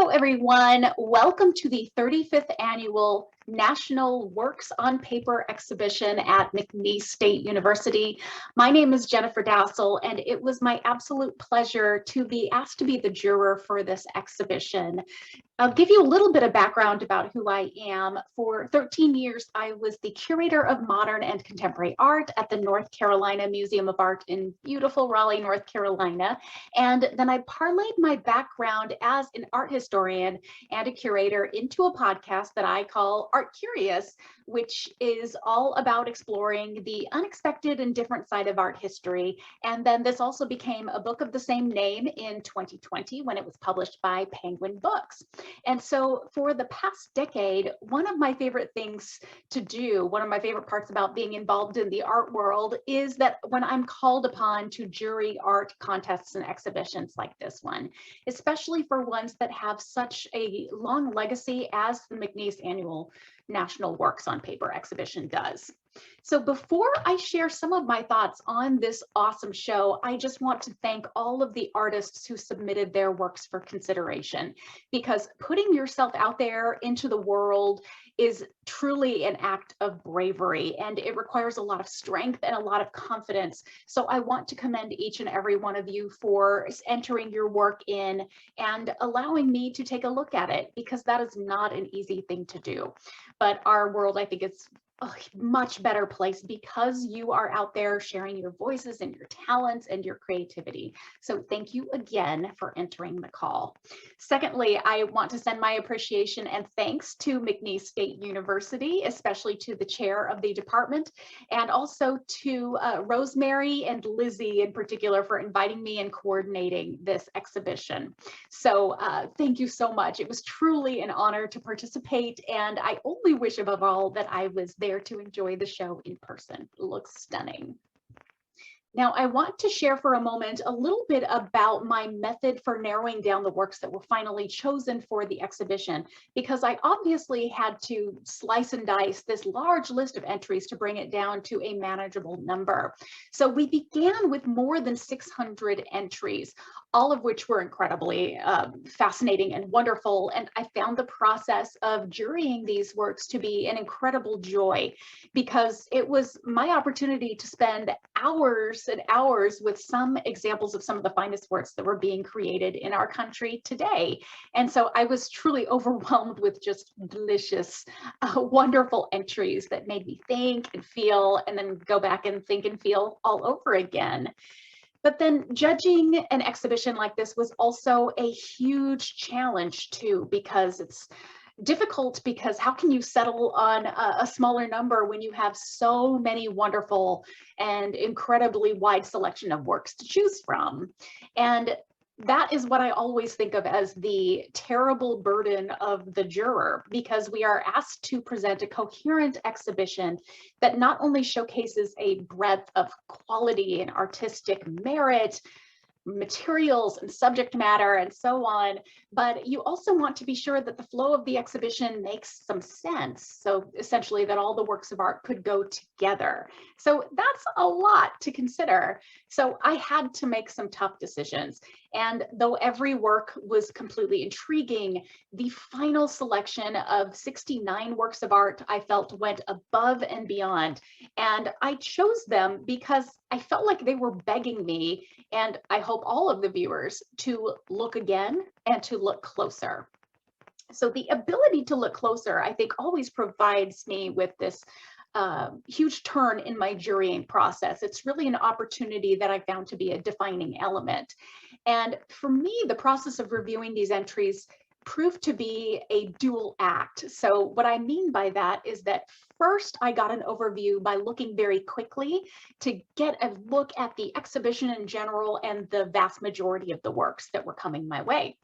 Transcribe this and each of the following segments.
Hello, everyone. Welcome to the 35th Annual National Works on Paper exhibition at McNeese State University. My name is Jennifer Dasal, and it was my absolute pleasure to be asked to be the juror for this exhibition. I'll give you a little bit of background about who I am. For 13 years, I was the curator of modern and contemporary art at the North Carolina Museum of Art in beautiful Raleigh, North Carolina. And then I parlayed my background as an art historian and a curator into a podcast that I call Art Curious, which is all about exploring the unexpected and different side of art history. And then this also became a book of the same name in 2020 when it was published by Penguin Books. And so for the past decade, one of my favorite things to do, one of my favorite parts about being involved in the art world is that when I'm called upon to jury art contests and exhibitions like this one, especially for ones that have such a long legacy as the McNeese Annual National Works on Paper exhibition does. So before I share some of my thoughts on this awesome show, I just want to thank all of the artists who submitted their works for consideration, because putting yourself out there into the world is truly an act of bravery, and it requires a lot of strength and a lot of confidence. So I want to commend each and every one of you for entering your work in and allowing me to take a look at it, because that is not an easy thing to do. But our world, I think, is a much better place because you are out there sharing your voices and your talents and your creativity. So thank you again for entering the call. Secondly, I want to send my appreciation and thanks to McNeese State University, especially to the chair of the department, and also to Rosemary and Lizzie in particular for inviting me and coordinating this exhibition. So thank you so much. It was truly an honor to participate, and I only wish above all that I was there to enjoy the show in person. It looks stunning. Now, I want to share for a moment a little bit about my method for narrowing down the works that were finally chosen for the exhibition, because I obviously had to slice and dice this large list of entries to bring it down to a manageable number. So we began with more than 600 entries, all of which were incredibly fascinating and wonderful. And I found the process of jurying these works to be an incredible joy, because it was my opportunity to spend hours and hours with some examples of some of the finest works that were being created in our country today. And so I was truly overwhelmed with just delicious, wonderful entries that made me think and feel, and then go back and think and feel all over again. But then judging an exhibition like this was also a huge challenge too, because it's difficult, because how can you settle on a smaller number when you have so many wonderful and incredibly wide selection of works to choose from? And that is what I always think of as the terrible burden of the juror, because we are asked to present a coherent exhibition that not only showcases a breadth of quality and artistic merit, materials and subject matter and so on, but you also want to be sure that the flow of the exhibition makes some sense. So essentially that all the works of art could go together. So that's a lot to consider. So I had to make some tough decisions. And though every work was completely intriguing, the final selection of 69 works of art I felt went above and beyond. And I chose them because I felt like they were begging me, and I hope all of the viewers, to look again and to look closer. So the ability to look closer, I think, always provides me with this huge turn in my jurying process. It's really an opportunity that I found to be a defining element. And for me, the process of reviewing these entries proved to be a dual act. So what I mean by that is that first I got an overview by looking very quickly to get a look at the exhibition in general and the vast majority of the works that were coming my way.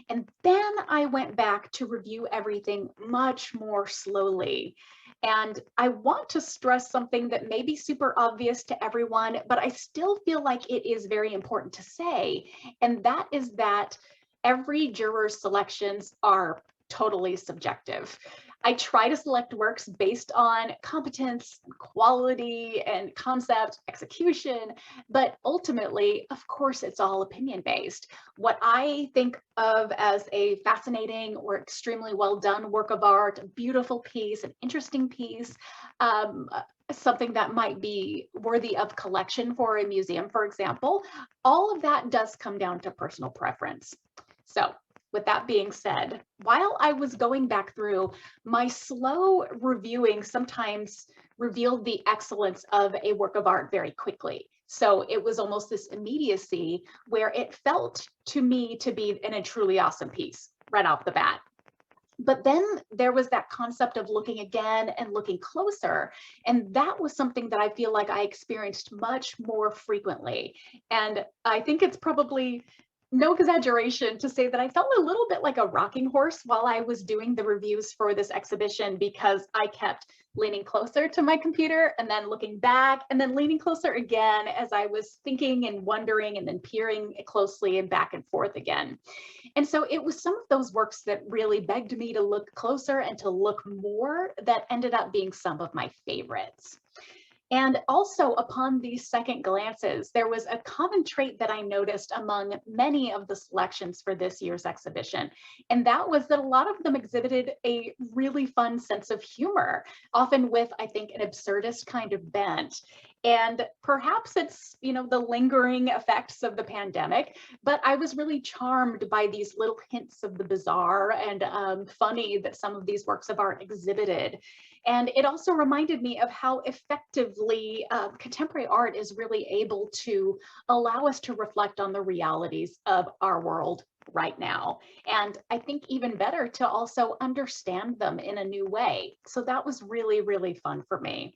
And then I went back to review everything much more slowly. And I want to stress something that may be super obvious to everyone, but I still feel like it is very important to say. And that is that every juror's selections are totally subjective. I try to select works based on competence, quality, and concept, execution, but ultimately, of course, it's all opinion based. What I think of as a fascinating or extremely well done work of art, a beautiful piece, an interesting piece, something that might be worthy of collection for a museum, for example, all of that does come down to personal preference. So, with that being said, while I was going back through, my slow reviewing sometimes revealed the excellence of a work of art very quickly. So it was almost this immediacy where it felt to me to be a truly awesome piece right off the bat. But then there was that concept of looking again and looking closer. And that was something that I feel like I experienced much more frequently. And I think it's probably no exaggeration to say that I felt a little bit like a rocking horse while I was doing the reviews for this exhibition, because I kept leaning closer to my computer and then looking back and then leaning closer again as I was thinking and wondering and then peering closely and back and forth again. And so it was some of those works that really begged me to look closer and to look more that ended up being some of my favorites. And also, upon these second glances, there was a common trait that I noticed among many of the selections for this year's exhibition. And that was that a lot of them exhibited a really fun sense of humor, often with, I think, an absurdist kind of bent. And perhaps it's, the lingering effects of the pandemic, but I was really charmed by these little hints of the bizarre and funny that some of these works of art exhibited. And it also reminded me of how effectively contemporary art is really able to allow us to reflect on the realities of our world right now. And I think even better to also understand them in a new way. So that was really, really fun for me.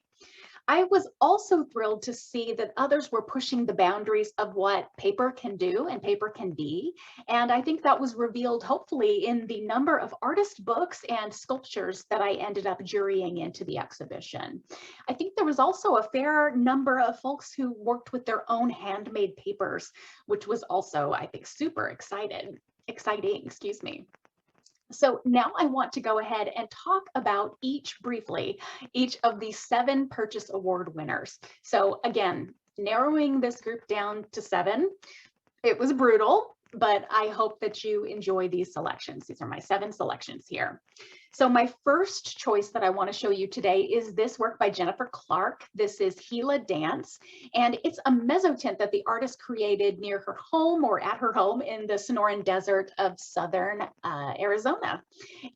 I was also thrilled to see that others were pushing the boundaries of what paper can do and paper can be. And I think that was revealed hopefully in the number of artist books and sculptures that I ended up jurying into the exhibition. I think there was also a fair number of folks who worked with their own handmade papers, which was also, I think, super exciting, excuse me. So now I want to go ahead and talk about each of the 7 Purchase Award winners. So again, narrowing this group down to 7, it was brutal, but I hope that you enjoy these selections. These are my 7 selections here. So my first choice that I want to show you today is this work by Jennifer Clark. This is Gila Dance, and it's a mezzotint that the artist created near her home or at her home in the Sonoran Desert of southern Arizona.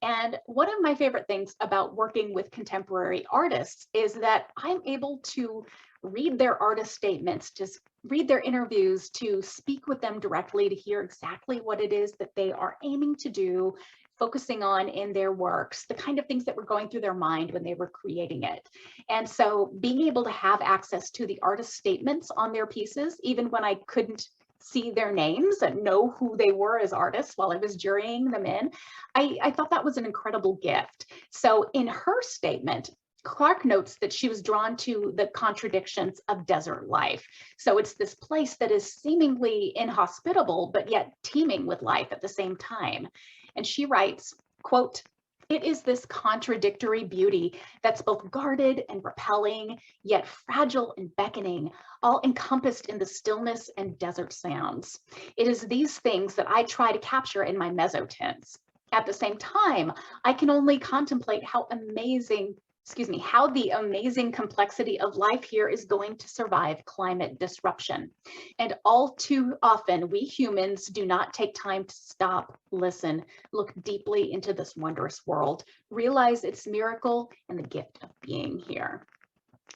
And one of my favorite things about working with contemporary artists is that I'm able to read their artist statements, just read their interviews, to speak with them directly, to hear exactly what it is that they are aiming to do, focusing on in their works, the kind of things that were going through their mind when they were creating it. And so being able to have access to the artist statements on their pieces, even when I couldn't see their names and know who they were as artists while I was jurying them in, I thought that was an incredible gift. So in her statement, Clark notes that she was drawn to the contradictions of desert life. So it's this place that is seemingly inhospitable, but yet teeming with life at the same time. And she writes, quote, "It is this contradictory beauty that's both guarded and repelling, yet fragile and beckoning, all encompassed in the stillness and desert sounds. It is these things that I try to capture in my mezzotints. At the same time, I can only contemplate how the amazing complexity of life here is going to survive climate disruption. And all too often, we humans do not take time to stop, listen, look deeply into this wondrous world, realize its miracle and the gift of being here."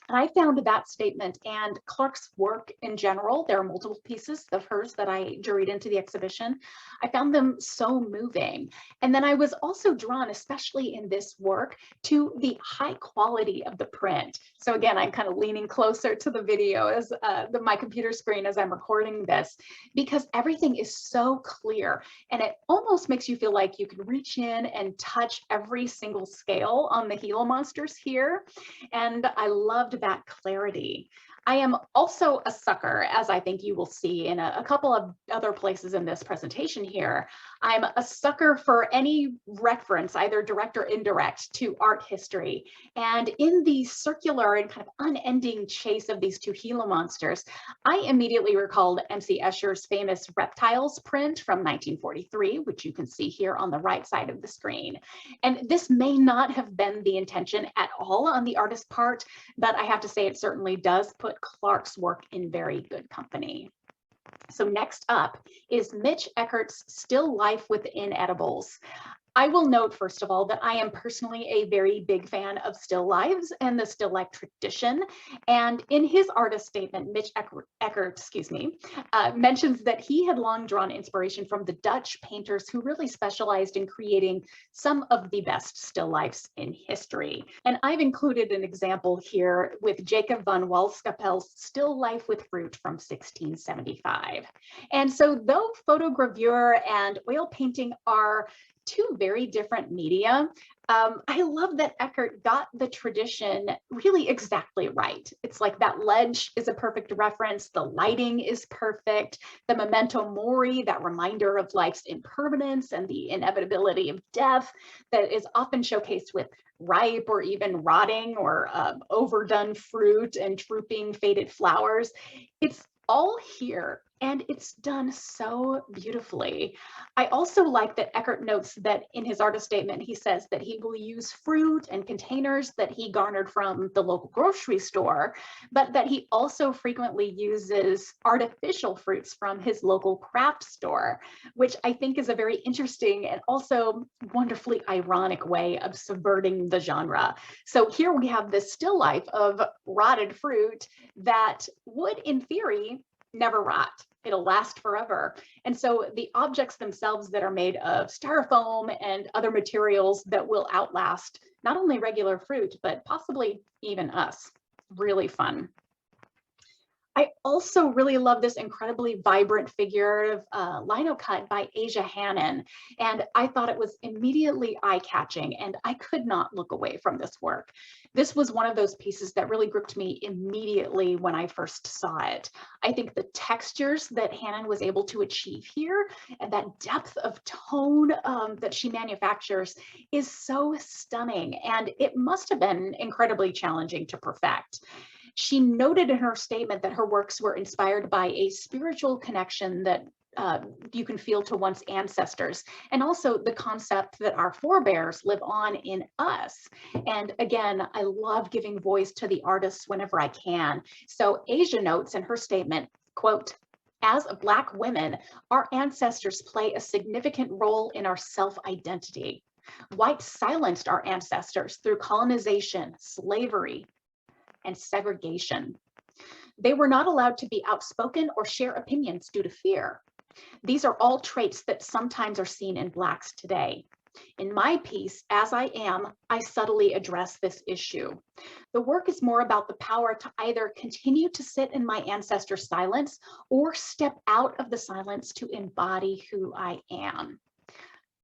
And I found that statement and Clark's work in general, there are multiple pieces of hers that I juried into the exhibition. I found them so moving. And then I was also drawn, especially in this work, to the high quality of the print. So again, I'm kind of leaning closer to the video as my computer screen as I'm recording this, because everything is so clear and it almost makes you feel like you can reach in and touch every single scale on the Gila monsters here. And I loved that clarity. I am also a sucker, as I think you will see in a couple of other places in this presentation here. I'm a sucker for any reference, either direct or indirect, to art history. And in the circular and kind of unending chase of these two Gila monsters, I immediately recalled M.C. Escher's famous reptiles print from 1943, which you can see here on the right side of the screen. And this may not have been the intention at all on the artist's part, but I have to say it certainly does put Clark's work in very good company. So next up is Mitch Eckert's Still Life Within Edibles. I will note, first of all, that I am personally a very big fan of still lives and the still life tradition. And in his artist statement, Mitch Eckert mentions that he had long drawn inspiration from the Dutch painters who really specialized in creating some of the best still lifes in history. And I've included an example here with Jacob van Walskapel's Still Life with Fruit from 1675. And so though photogravure and oil painting are two very different media, I love that Eckert got the tradition really exactly right. It's like that ledge is a perfect reference, the lighting is perfect, the memento mori, that reminder of life's impermanence and the inevitability of death that is often showcased with ripe or even rotting or overdone fruit and drooping faded flowers. It's all here, and it's done so beautifully. I also like that Eckert notes that in his artist statement, he says that he will use fruit and containers that he garnered from the local grocery store, but that he also frequently uses artificial fruits from his local craft store, which I think is a very interesting and also wonderfully ironic way of subverting the genre. So here we have this still life of rotted fruit that would, in theory, never rot. It'll last forever. And so the objects themselves that are made of styrofoam and other materials that will outlast not only regular fruit, but possibly even us. Really fun. I also really love this incredibly vibrant figure of lino cut by Asia Hannon, and I thought it was immediately eye-catching, and I could not look away from this work. This was one of those pieces that really gripped me immediately when I first saw it. I think the textures that Hannon was able to achieve here and that depth of tone that she manufactures is so stunning, and it must have been incredibly challenging to perfect. She noted in her statement that her works were inspired by a spiritual connection that you can feel to one's ancestors, and also the concept that our forebears live on in us. And again, I love giving voice to the artists whenever I can. So Asia notes in her statement, quote, "As Black women, our ancestors play a significant role in our self-identity. Whites silenced our ancestors through colonization, slavery, and segregation. They were not allowed to be outspoken or share opinions due to fear. These are all traits that sometimes are seen in Blacks today. In my piece, As I Am, I subtly address this issue. The work is more about the power to either continue to sit in my ancestors' silence or step out of the silence to embody who I am."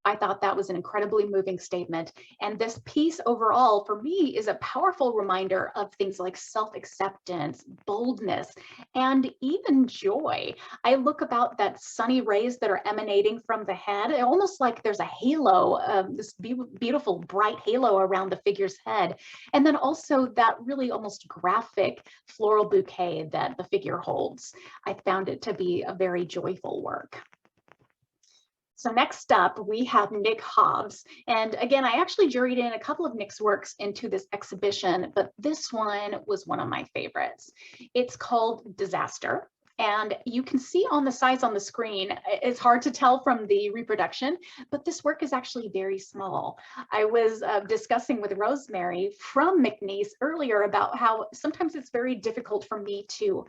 I thought that was an incredibly moving statement. And this piece overall, for me, is a powerful reminder of things like self-acceptance, boldness, and even joy. I look about that sunny rays that are emanating from the head, almost like there's a halo, this beautiful bright halo around the figure's head. And then also that really almost graphic floral bouquet that the figure holds. I found it to be a very joyful work. So next up, we have Nick Hobbs. And again, I actually juried in a couple of Nick's works into this exhibition, but this one was one of my favorites. It's called Disaster. And you can see on the size on the screen, it's hard to tell from the reproduction, but this work is actually very small. I was discussing with Rosemary from McNeese earlier about how sometimes it's very difficult for me to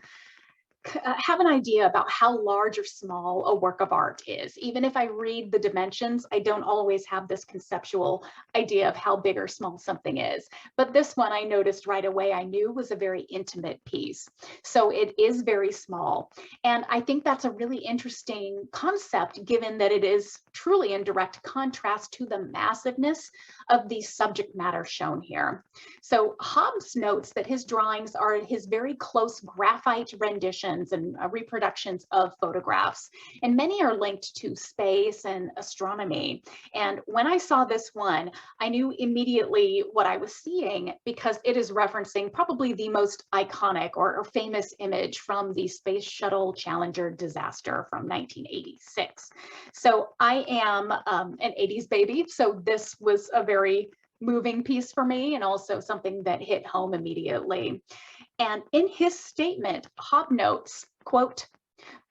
have an idea about how large or small a work of art is. Even if I read the dimensions, I don't always have this conceptual idea of how big or small something is. But this one I noticed right away, I knew was a very intimate piece. So it is very small. And I think that's a really interesting concept, given that it is truly in direct contrast to the massiveness of the subject matter shown here. So Hobbes notes that his drawings are his very close graphite renditions and reproductions of photographs, and many are linked to space and astronomy. And when I saw this one, I knew immediately what I was seeing because it is referencing probably the most iconic or famous image from the Space Shuttle Challenger disaster from 1986. So I am an 80s baby, so this was a very moving piece for me and also something that hit home immediately. And in his statement, Hobbes notes, quote,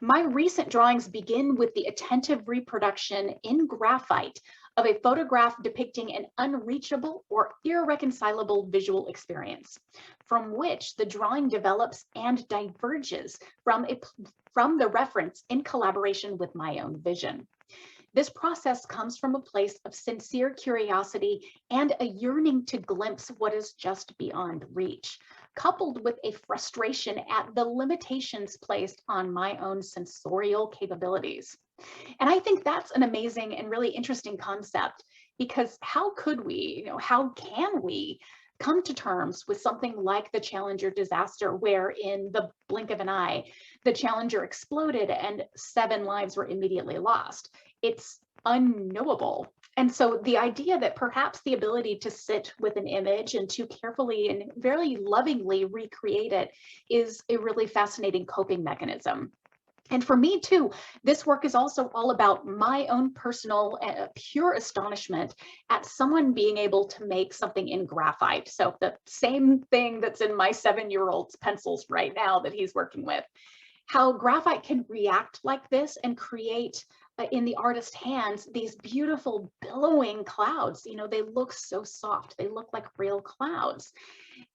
"My recent drawings begin with the attentive reproduction in graphite of a photograph depicting an unreachable or irreconcilable visual experience, from which the drawing develops and diverges from the reference in collaboration with my own vision. This process comes from a place of sincere curiosity and a yearning to glimpse what is just beyond reach, coupled with a frustration at the limitations placed on my own sensorial capabilities." And I think that's an amazing and really interesting concept, because how could we, how can we come to terms with something like the Challenger disaster, where in the blink of an eye, the Challenger exploded and 7 lives were immediately lost? It's unknowable. And so the idea that perhaps the ability to sit with an image and to carefully and very lovingly recreate it is a really fascinating coping mechanism. And for me too, this work is also all about my own personal pure astonishment at someone being able to make something in graphite. So the same thing that's in my 7-year-old's pencils right now that he's working with. How graphite can react like this and create in the artist's hands these beautiful billowing clouds. They look so soft. They look like real clouds.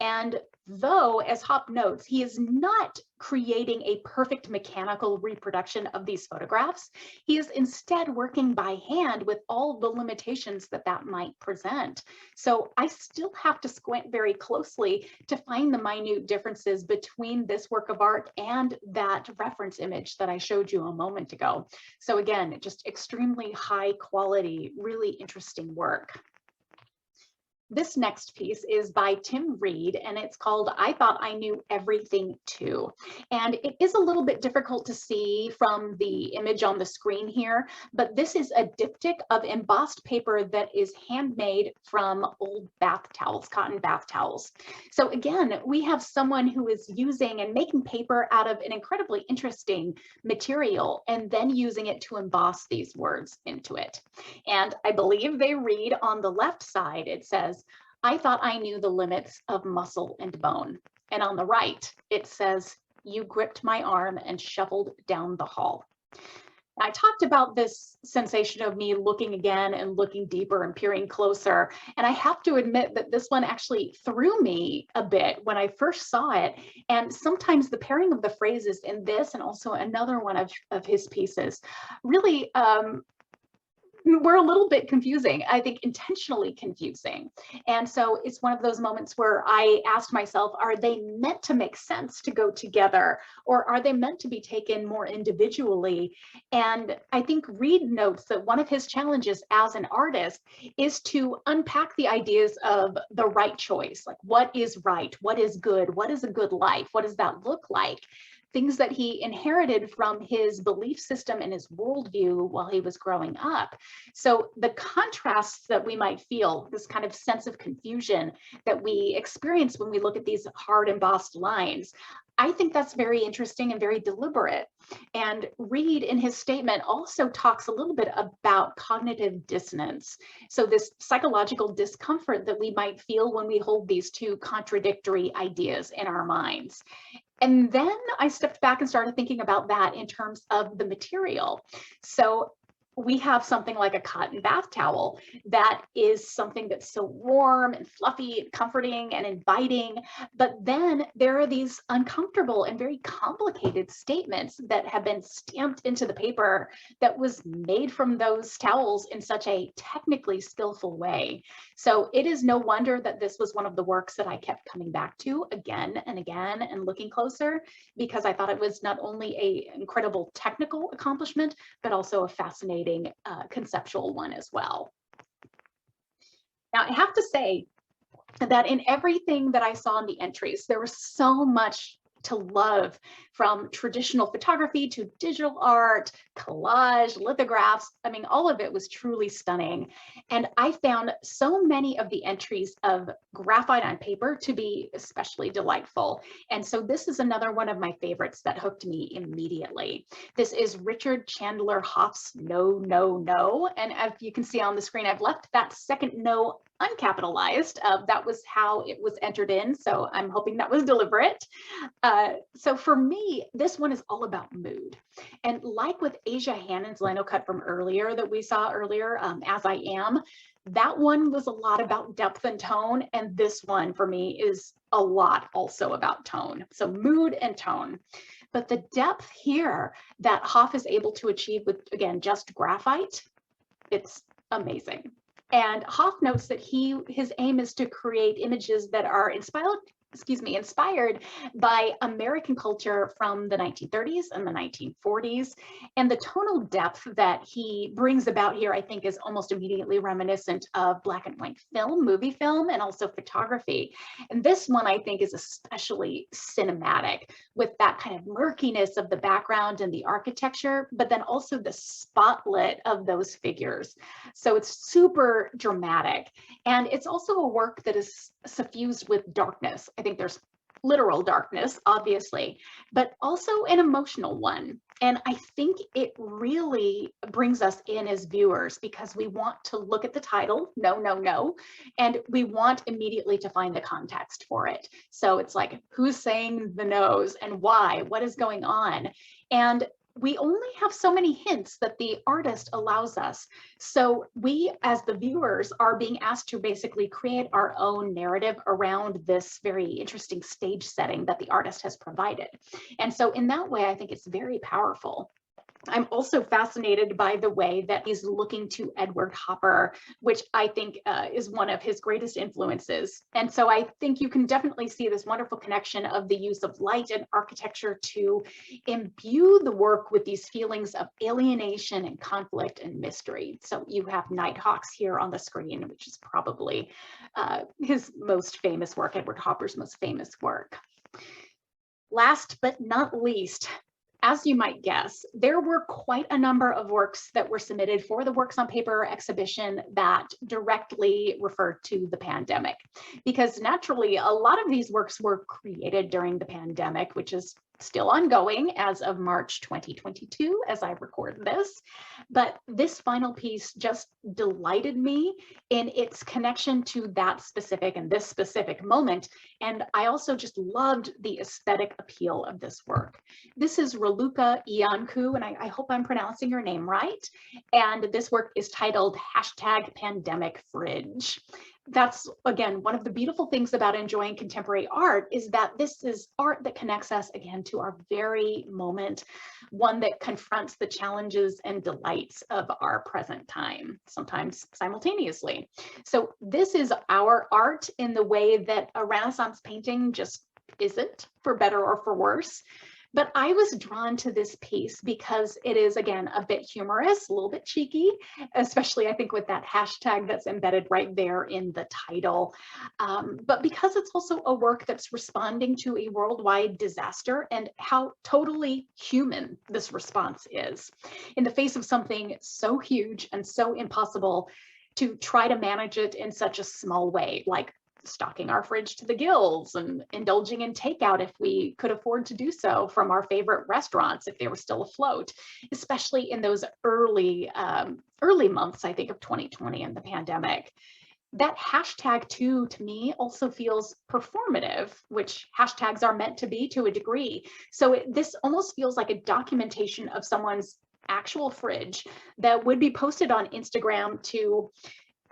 And though, as Hoppe notes, he is not creating a perfect mechanical reproduction of these photographs, he is instead working by hand with all the limitations that might present. So I still have to squint very closely to find the minute differences between this work of art and that reference image that I showed you a moment ago. So again, just extremely high quality, really interesting work. This next piece is by Tim Reed, and it's called "I Thought I Knew Everything Too." And it is a little bit difficult to see from the image on the screen here, but this is a diptych of embossed paper that is handmade from old bath towels, cotton bath towels. So again, we have someone who is using and making paper out of an incredibly interesting material and then using it to emboss these words into it. And I believe they read on the left side, it says, "I thought I knew the limits of muscle and bone." And on the right, it says, "You gripped my arm and shuffled down the hall." I talked about this sensation of me looking again and looking deeper and peering closer. And I have to admit that this one actually threw me a bit when I first saw it. And sometimes the pairing of the phrases in this and also another one of his pieces really were a little bit confusing, I think intentionally confusing. And so it's one of those moments where I asked myself, are they meant to make sense to go together, or are they meant to be taken more individually? And I think Reed notes that one of his challenges as an artist is to unpack the ideas of the right choice, like what is right, what is good, what is a good life, what does that look like? Things that he inherited from his belief system and his worldview while he was growing up. So the contrasts that we might feel, this kind of sense of confusion that we experience when we look at these hard embossed lines, I think that's very interesting and very deliberate. And Reed in his statement also talks a little bit about cognitive dissonance. So this psychological discomfort that we might feel when we hold these two contradictory ideas in our minds. And then I stepped back and started thinking about that in terms of the material. So we have something like a cotton bath towel that is something that's so warm and fluffy and comforting and inviting. But then there are these uncomfortable and very complicated statements that have been stamped into the paper that was made from those towels in such a technically skillful way. So it is no wonder that this was one of the works that I kept coming back to again and again and looking closer, because I thought it was not only an incredible technical accomplishment, but also a fascinating fascinating conceptual one as well. Now, I have to say that in everything that I saw in the entries, there was so much to love, from traditional photography to digital art, collage, lithographs. I mean, all of it was truly stunning. And I found so many of the entries of graphite on paper to be especially delightful. And so this is another one of my favorites that hooked me immediately. This is Richard Chandler Hoff's No, No, No. And as you can see on the screen, I've left that second no uncapitalized. That was how it was entered in, so I'm hoping that was deliberate. So for me, this one is all about mood. And like with Asia Hannon's lino cut from earlier that we saw earlier, As I Am, that one was a lot about depth and tone, and this one for me is a lot also about tone. So mood and tone. But the depth here that Hoff is able to achieve with, again, just graphite, it's amazing. And Hoff notes that his aim is to create images that are inspired by American culture from the 1930s and the 1940s. And the tonal depth that he brings about here, I think, is almost immediately reminiscent of black and white film, movie film, and also photography. And this one, I think, is especially cinematic, with that kind of murkiness of the background and the architecture, but then also the spotlight of those figures. So it's super dramatic. And it's also a work that is suffused with darkness. I think there's literal darkness, obviously, but also an emotional one. And I think it really brings us in as viewers, because we want to look at the title, No, No, No, and we want immediately to find the context for it. So it's like, who's saying the no's and why? What is going on? And we only have so many hints that the artist allows us. So we, as the viewers, are being asked to basically create our own narrative around this very interesting stage setting that the artist has provided. And so in that way, I think it's very powerful. I'm also fascinated by the way that he's looking to Edward Hopper, which I think is one of his greatest influences. And so I think you can definitely see this wonderful connection of the use of light and architecture to imbue the work with these feelings of alienation and conflict and mystery. So you have Nighthawks here on the screen, which is probably his most famous work, Edward Hopper's most famous work. Last but not least, as you might guess, there were quite a number of works that were submitted for the Works on Paper exhibition that directly referred to the pandemic, because naturally a lot of these works were created during the pandemic, which is still ongoing as of March 2022 as I record this. But this final piece just delighted me in its connection to that specific and this specific moment. And I also just loved the aesthetic appeal of this work. This is Raluca Iancu, and I hope I'm pronouncing your name right. And this work is titled #PandemicFridge. That's, again, one of the beautiful things about enjoying contemporary art, is that this is art that connects us again to our very moment, one that confronts the challenges and delights of our present time, sometimes simultaneously. So this is our art in the way that a Renaissance painting just isn't, for better or for worse. But I was drawn to this piece because it is, again, a bit humorous, a little bit cheeky, especially I think with that hashtag that's embedded right there in the title. But because it's also a work that's responding to a worldwide disaster, and how totally human this response is. In the face of something so huge and so impossible, to try to manage it in such a small way, like stocking our fridge to the gills and indulging in takeout if we could afford to do so from our favorite restaurants if they were still afloat, especially in those early months, I think, of 2020 and the pandemic. That hashtag too, to me, also feels performative, which hashtags are meant to be to a degree. So this almost feels like a documentation of someone's actual fridge that would be posted on Instagram to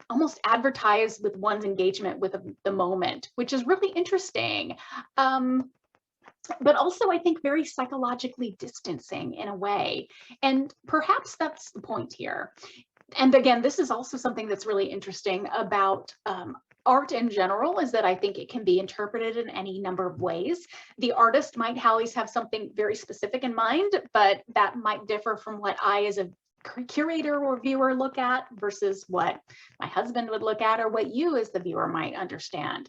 almost advertise with one's engagement with the moment, which is really interesting. But also, I think, very psychologically distancing in a way. And perhaps that's the point here. And again, this is also something that's really interesting about art in general, is that I think it can be interpreted in any number of ways. The artist might always have something very specific in mind, but that might differ from what I, as a curator or viewer look at versus what my husband would look at or what you as the viewer might understand.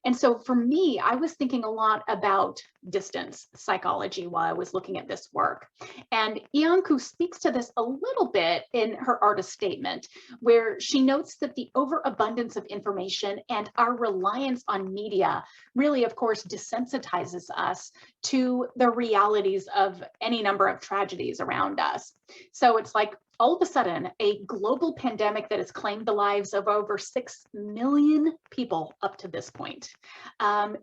And so for me, I was thinking a lot about distance psychology while I was looking at this work. And Iancu speaks to this a little bit in her artist statement, where she notes that the overabundance of information and our reliance on media really, of course, desensitizes us to the realities of any number of tragedies around us. So it's like all of a sudden, a global pandemic that has claimed the lives of over 6 million people up to this point.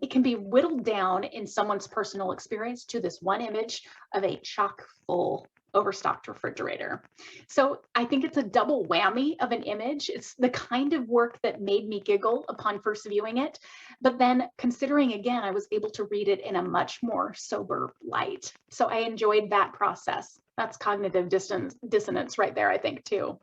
It can be whittled down in someone's personal experience to this one image of a chock full overstocked refrigerator. So I think it's a double whammy of an image. It's the kind of work that made me giggle upon first viewing it. But then considering again, I was able to read it in a much more sober light. So I enjoyed that process. That's cognitive dissonance right there, I think, too.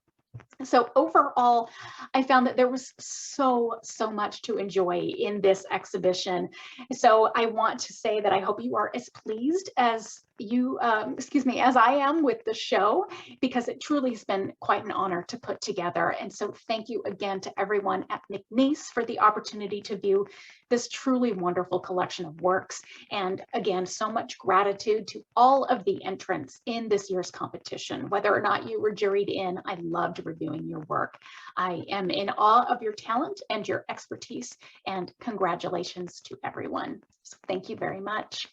So overall, I found that there was so much to enjoy in this exhibition. So I want to say that I hope you are as pleased as as I am with the show, because it truly has been quite an honor to put together. And so thank you again to everyone at McNeese for the opportunity to view this truly wonderful collection of works. And again, so much gratitude to all of the entrants in this year's competition. Whether or not you were juried in, I loved reviewing your work. I am in awe of your talent and your expertise, and congratulations to everyone. So thank you very much.